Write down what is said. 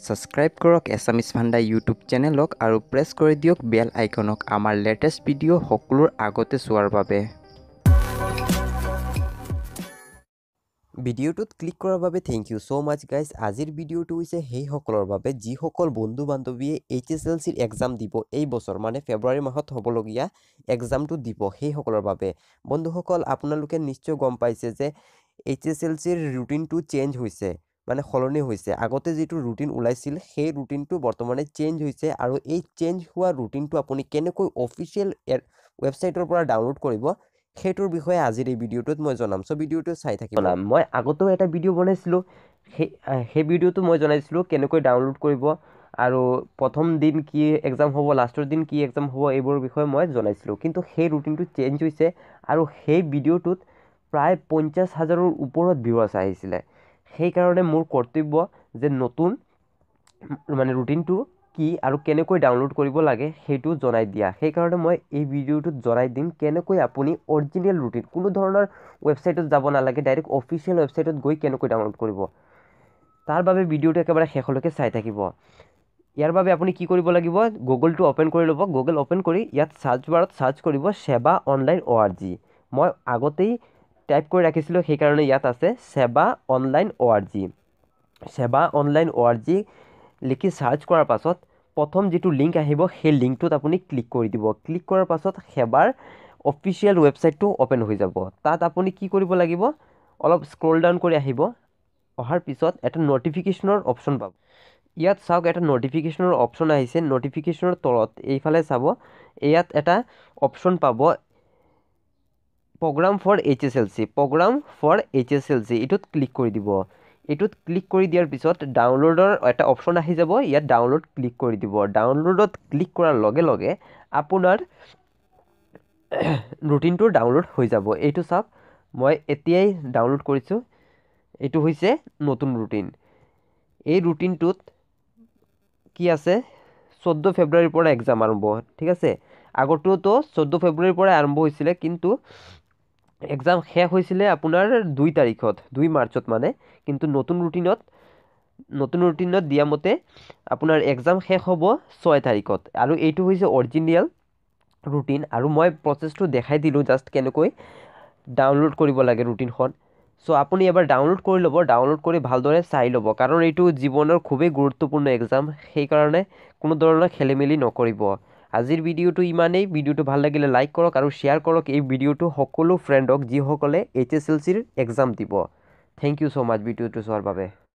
Subscribe কৰক এছামিছ funda YouTube চেনেলক আৰু press কৰি দিয়ক বেল আইকনক আমাৰ লেটেষ্ট ভিডিঅ' সকলোৰ আগতে চোৱাৰ বাবে। ভিডিঅ'টোত ক্লিক কৰাৰ বাবে thank you so' much guys. আজিৰ ভিডিঅ'টো হৈছে সেইসকলৰ বাবে যিসকল বন্ধু বান্ধৱীয়ে HSLCৰ এক্সাম দিব এই বছৰ, মানে ফেব্ৰুৱাৰী মাহত হ'বলগীয়া এক্সামটো দিব সেইসকলৰ বাবে। বন্ধুসকল, আপোনালোকে নিশ্চয় গম পাইছে যে HSLCৰ ৰুটিনটো চেঞ্জ হৈছে, মানে সলনি হৈছে। আগতে যিটো ৰুটিন ওলাইছিল সেই ৰুটিনটো বৰ্তমানে চেঞ্জ হৈছে, আৰু এই চেঞ্জ হোৱা ৰুটিনটো আপুনি কেনেকৈ অফিচিয়েল ৱেবছাইটৰ পৰা ডাউনলোড কৰিব সেইটোৰ বিষয়ে আজিৰ এই ভিডিঅ'টোত মই জনাম। চ' ভিডিঅ'টো চাই থাকিব। মই আগতেও এটা ভিডিঅ' বনাইছিলোঁ, সেই ভিডিঅ'টো মই জনাইছিলোঁ কেনেকৈ ডাউনলোড কৰিব আৰু প্ৰথম দিন কি এক্সাম হ'ব, লাষ্টৰ দিন কি এক্সাম হ'ব, এইবোৰৰ বিষয়ে মই জনাইছিলোঁ। কিন্তু সেই ৰুটিনটো চেঞ্জ হৈছে আৰু সেই ভিডিঅ'টোত প্ৰায় 50,000ৰ ওপৰত ভিউৱাৰ্ছ আহিছিলে। সেইকাৰণে মোৰ কৰ্তব্য যে নতুন মানে ৰুটিনটো কি আৰু কেনেকৈ ডাউনলোড কৰিব লাগে সেইটো জনাই দিয়া। সেইকাৰণে মই এই ভিডিঅ'টোত জনাই দিম কেনেকৈ আপুনি অৰিজিনেল ৰুটিন, কোনো ধৰণৰ ৱেবছাইটত যাব নালাগে, ডাইৰেক্ট অফিচিয়েল ৱেবছাইটত গৈ কেনেকৈ ডাউনলোড কৰিব। তাৰ বাবে ভিডিঅ'টো একেবাৰে শেষলৈকে চাই থাকিব। ইয়াৰ বাবে আপুনি কি কৰিব লাগিব, গুগলটো অ'পেন কৰি ল'ব। গুগল অ'পেন কৰি ইয়াত চাৰ্চ বাৰত চাৰ্চ কৰিব সেৱা অনলাইন ORG। মই আগতেই টাইপ কৰি ৰাখিছিলোঁ, সেইকাৰণে ইয়াত আছে সেৱা অনলাইন ORG। সেৱা অনলাইন ORG লিখি চাৰ্চ কৰাৰ পাছত প্ৰথম যিটো লিংক আহিব সেই লিংকটোত আপুনি ক্লিক কৰি দিব। ক্লিক কৰাৰ পাছত সেৱাৰ অফিচিয়েল ৱেবছাইটটো অ'পেন হৈ যাব। তাত আপুনি কি কৰিব লাগিব, অলপ স্ক্ৰল ডাউন কৰি আহিব। অহাৰ পিছত এটা ন'টিফিকেশ্যনৰ অপশ্যন পাব। ইয়াত চাওক, এটা ন'টিফিকেশ্যনৰ অপশ্যন আহিছে। ন'টিফিকেশ্যনৰ তলত এইফালে চাব, ইয়াত এটা অপশ্যন পাব program for HSLC। Program for HSLC এইটোত ক্লিক কৰি দিব। এইটোত ক্লিক কৰি দিয়াৰ পিছত ডাউনলোডৰ এটা অপশ্যন আহি যাব, ইয়াত ডাউনলোড ক্লিক কৰি দিব। ডাউনলোডত ক্লিক কৰাৰ লগে লগে আপোনাৰ ৰুটিনটো ডাউনলোড হৈ যাব। এইটো চাওক, মই এতিয়াই ডাউনলোড কৰিছোঁ। এইটো হৈছে নতুন ৰুটিন। এই ৰুটিনটোত কি আছে, 14 ফেব্ৰুৱাৰীৰ পৰা এক্সাম আৰম্ভ, ঠিক আছে। আগতেতো 14 ফেব্ৰুৱাৰীৰ পৰাই আৰম্ভ হৈছিলে, কিন্তু এক্সাম শেষ হৈছিলে আপোনাৰ 2 তাৰিখত, 2 মাৰ্চত মানে। কিন্তু নতুন ৰুটিনত দিয়া মতে আপোনাৰ এক্সাম শেষ হ'ব 6 তাৰিখত। আৰু এইটো হৈছে অৰিজিনেল ৰুটিন, আৰু মই প্ৰচেছটো দেখাই দিলোঁ জাষ্ট কেনেকৈ ডাউনলোড কৰিব লাগে ৰুটিনখন। চ' আপুনি এবাৰ ডাউনলোড কৰি ল'ব। ডাউনলোড কৰি ভালদৰে চাই ল'ব, কাৰণ এইটো জীৱনৰ খুবেই গুৰুত্বপূৰ্ণ এক্সাম। সেইকাৰণে কোনো ধৰণৰ খেলিমেলি নকৰিব। আজিৰ ভিডিঅ'টো ইমানেই। ভিডিঅ'টো ভাল লাগিলে লাইক কৰক আৰু শ্বেয়াৰ কৰক এই ভিডিঅ'টো সকলো ফ্ৰেণ্ডক যিসকলে HSLCৰ এক্সাম দিব। থেংক ইউ ছ' মাছ ভিডিঅ'টো চোৱাৰ বাবে।